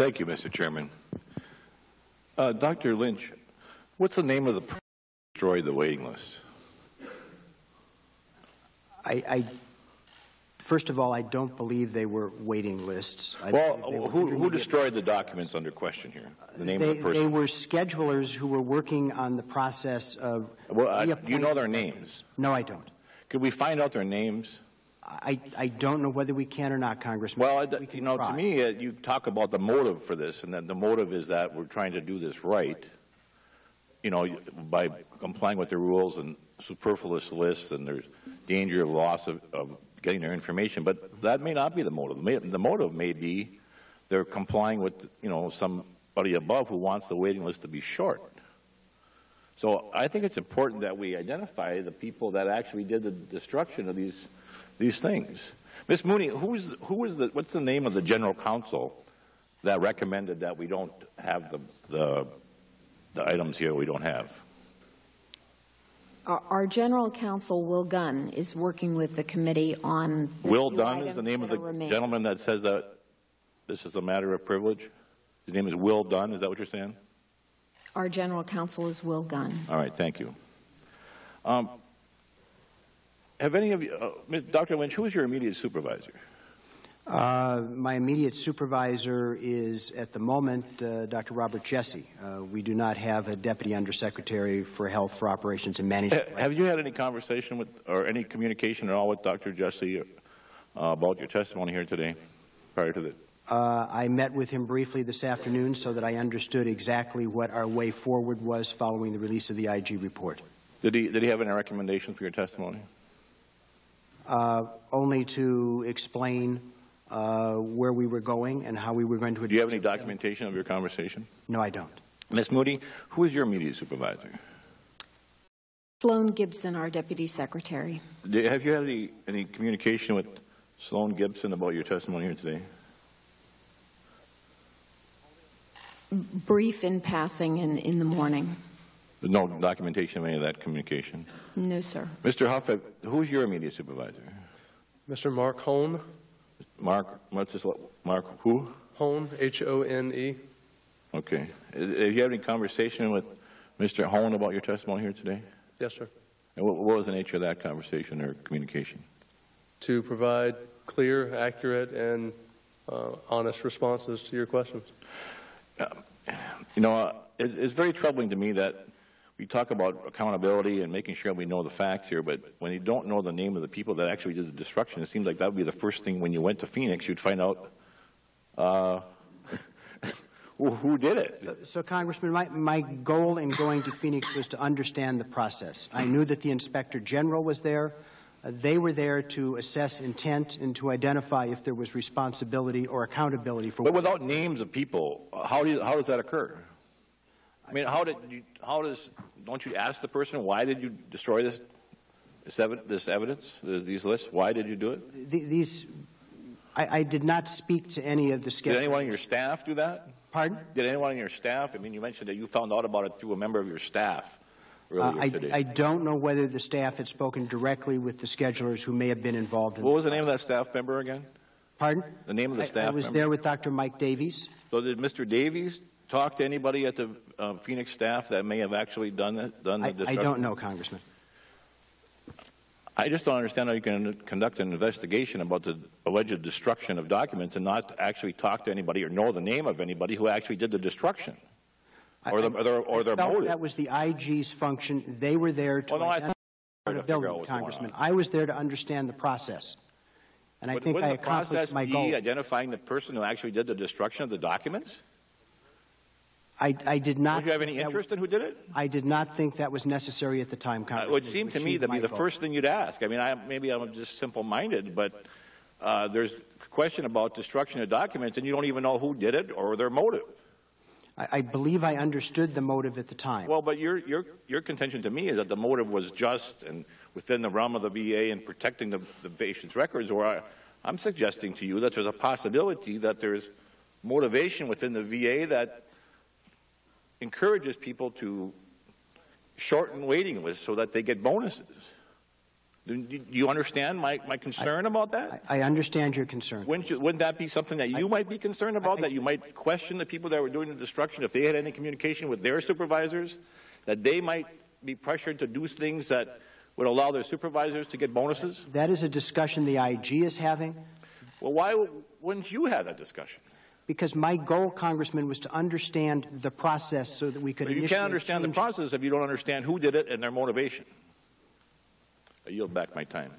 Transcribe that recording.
Thank you, Mr. Chairman. Dr. Lynch, what's the name of the person who destroyed the waiting list? First of all, I don't believe they were waiting lists. Who destroyed the documents under question here? The name of the person? They were schedulers who were working on the process of... Do you know their names? No, I don't. Could we find out their names? I don't know whether we can or not, Congressman. Well, to me, you talk about the motive for this, and that the motive is that we're trying to do this right, by complying with the rules and superfluous lists, and there's danger of loss of getting their information. But that may not be the motive. The motive may be they're complying with, somebody above who wants the waiting list to be short. So I think it's important that we identify the people that actually did the destruction of these things. Ms. Mooney, what's the name of the general counsel that recommended that we don't have the items here we don't have? Our general counsel, Will Gunn, is working with the committee on... Will Dunn is the name of the gentleman that says that this is a matter of privilege? His name is Will Dunn, is that what you're saying? Our general counsel is Will Gunn. All right, thank you. Have any of you, Dr. Lynch, who is your immediate supervisor? My immediate supervisor is, at the moment, Dr. Robert Jesse. We do not have a Deputy Undersecretary for Health for Operations and Management. Have you had any conversation with, or any communication at all with Dr. Jesse about your testimony here today, prior to the... I met with him briefly this afternoon so that I understood exactly what our way forward was following the release of the IG report. Did he have any recommendation for your testimony? Only to explain where we were going and how we were going to... Do you have any documentation of your conversation? No, I don't. Ms. Moody, who is your immediate supervisor? Sloan Gibson, our Deputy Secretary. Have you had any communication with Sloan Gibson about your testimony here today? Brief in passing in the morning. There's no documentation of any of that communication? No, sir. Mr. Huff, who is your immediate supervisor? Mr. Mark Hone. Mark who? Hone, H-O-N-E. Okay. Have you had any conversation with Mr. Hone about your testimony here today? Yes, sir. And what was the nature of that conversation or communication? To provide clear, accurate, and honest responses to your questions. It's very troubling to me that we talk about accountability and making sure we know the facts here, but when you don't know the name of the people that actually did the destruction, it seems like that would be the first thing when you went to Phoenix, you'd find out who did it. So, Congressman, my goal in going to Phoenix was to understand the process. I knew that the Inspector General was there. They were there to assess intent and to identify if there was responsibility or accountability for... But without names of people, how does that occur? I mean, don't you ask the person, why did you destroy this evidence, these lists? Why did you do it? I did not speak to any of the schedulers. Did anyone on your staff do that? Pardon? Did anyone on your staff? I mean, you mentioned that you found out about it through a member of your staff earlier today. I don't know whether the staff had spoken directly with the schedulers who may have been involved in... What was the name of that staff member again? Pardon? The name of the staff member? I was there with Dr. Mike Davies. So did Mr. Davies talk to anybody at the Phoenix staff that may have actually done the destruction? I don't know, Congressman. I just don't understand how you can conduct an investigation about the alleged destruction of documents and not actually talk to anybody or know the name of anybody who actually did the destruction or their motive. That was the IG's function. They were there to identify accountability, Congressman. I was there to understand the process. And I think I accomplished my goal. Wouldn't the process be identifying the person who actually did the destruction of the documents? I did not... Did you have any interest in who did it? I did not think that was necessary at the time, Congressman. It would seem to me to be the first thing you'd ask. I mean, maybe I'm just simple-minded, but there's a question about destruction of documents, and you don't even know who did it or their motive. I believe I understood the motive at the time. Well, but your contention to me is that the motive was just and within the realm of the VA and protecting the patient's records, or I'm suggesting to you that there's a possibility that there's motivation within the VA that encourages people to shorten waiting lists so that they get bonuses. Do you understand my concern about that? I understand your concern. Wouldn't that be something that you might be concerned about, that you might question the people that were doing the destruction if they had any communication with their supervisors, that they might be pressured to do things that would allow their supervisors to get bonuses? That is a discussion the IG is having. Well, why wouldn't you have that discussion? Because my goal, Congressman, was to understand the process so that we could But you initiate can't understand the change. process if you don't understand who did it and their motivation. I yield back my time.